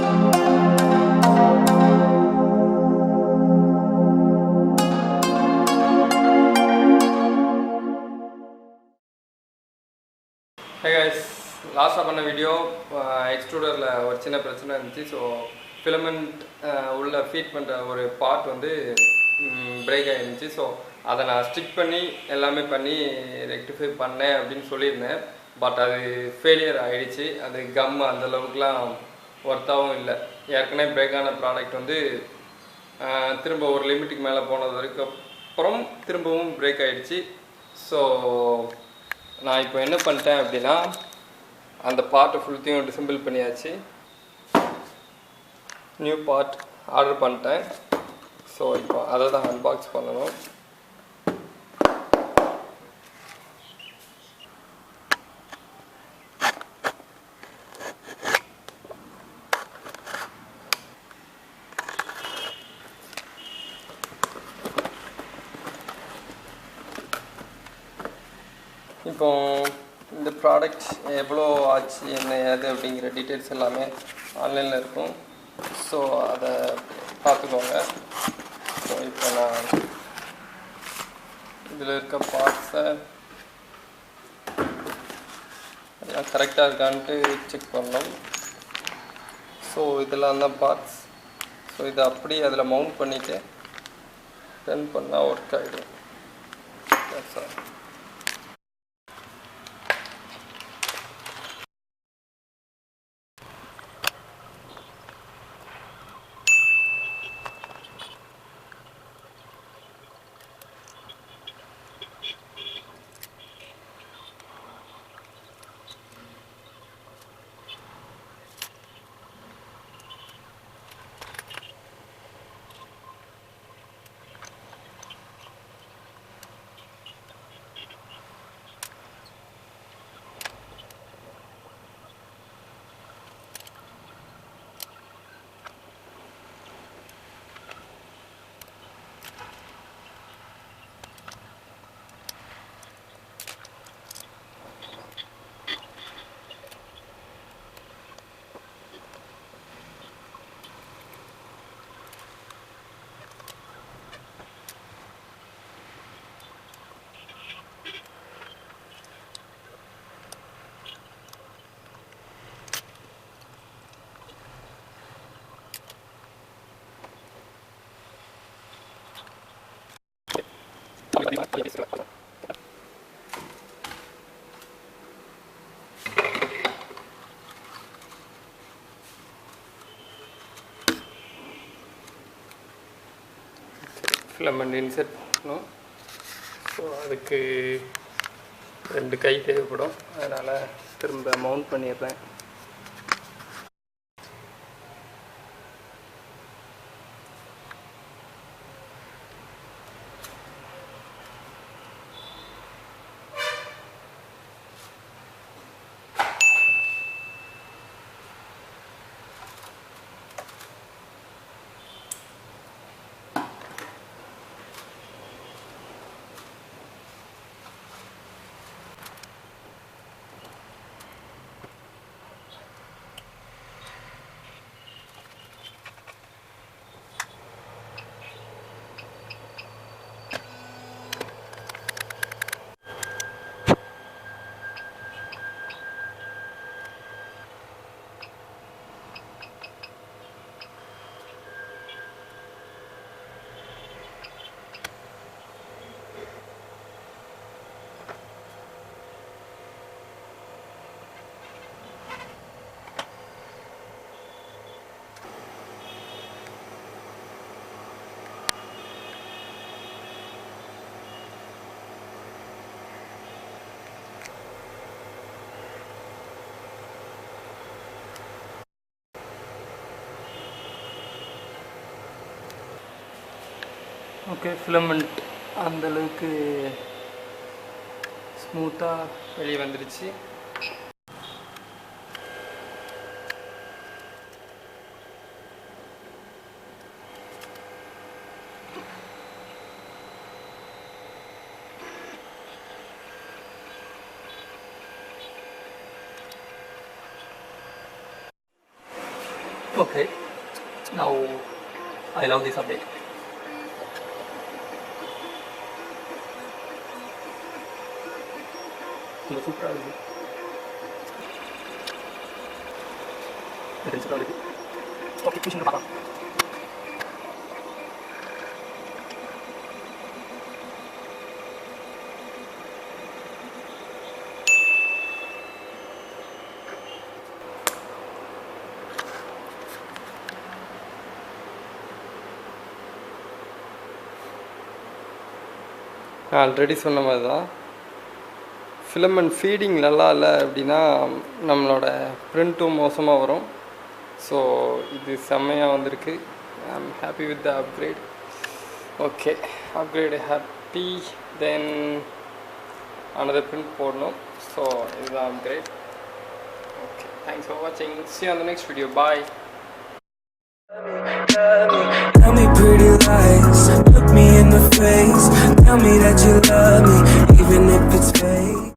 Hey guys, last video extruder la ஒரு சின்ன பிரச்சனை இருந்துச்சு. ஸோ ஃபிலமெண்ட் உள்ள ஃபீட் பண்ணுற ஒரு பார்ட் வந்து பிரேக் ஆகிருந்துச்சு. ஸோ அதை நான் ஸ்டிக் பண்ணி எல்லாமே பண்ணி ரெக்டிஃபை பண்ணேன் அப்படின்னு சொல்லியிருந்தேன். பட் அது ஃபெயிலியர் ஆகிடுச்சு. அது கம் அந்தளவுக்குலாம் ஒர்த்தாகவும் இல்லை. ஏற்கனவே பிரேக் ஆன ப்ராடக்ட் வந்து திரும்ப ஒரு லிமிட்டுக்கு மேலே போனதுக்கு அப்புறம் திரும்பவும் பிரேக் ஆகிடுச்சு. ஸோ நான் இப்போ என்ன பண்ணிட்டேன் அப்படின்னா, அந்த பார்ட்டை ஃபுல்த்தையும் டிசம்பிள் பண்ணியாச்சு. நியூ பார்ட் ஆர்டர் பண்ணிட்டேன். ஸோ இப்போ அதை தான் அன்பாக்ஸ் பண்ணணும். இப்போ இந்த ப்ராடக்ட் எவ்வளோ ஆச்சு, என்ன ஏது அப்படிங்கிற டீட்டெயில்ஸ் எல்லாமே ஆன்லைனில் இருக்கும். ஸோ அதை பார்த்துக்கோங்க. ஸோ இப்போ நான் இதில் இருக்க பார்ட்ஸை எல்லாம் கரெக்டாக இருக்கான்ட்டு செக் பண்ணணும். ஸோ இதெல்லாம் தான் பார்ட்ஸ். ஸோ இதை அப்படியே அதில் மவுண்ட் பண்ணிவிட்டு ரன் பண்ணால் ஒர்க் ஆகிடும். சார் ஃபிலமெண்ட் இன்செர்ட் பண்ணணும். ஸோ அதுக்கு 2 கை தேவைப்படும். அதனால் திரும்ப மவுண்ட் பண்ணிடுறேன். ஓகே, ஃபிலமெண்ட் அந்தளவுக்கு ஸ்மூத்தாக வெளியே வந்துடுச்சு. Okay, now I love this update. Super easy. Okay, fishing the already சொன்ன மாதிரி தான் ஃபிலமெண்ட் ஃபீடிங் நல்லா இல்லை அப்படின்னா நம்மளோட பிரிண்ட்டும் மோசமாக வரும். ஸோ இது செம்மையாக வந்திருக்கு. I am happy with the upgrade. Okay, upgrade happy. Then another print போடணும். ஸோ இதுதான் அப்கிரேட். ஓகே, தேங்க்ஸ் ஃபார் வாட்சிங். See you on the next video. Bye. Tell me pretty lies, look me in the face, tell me that you love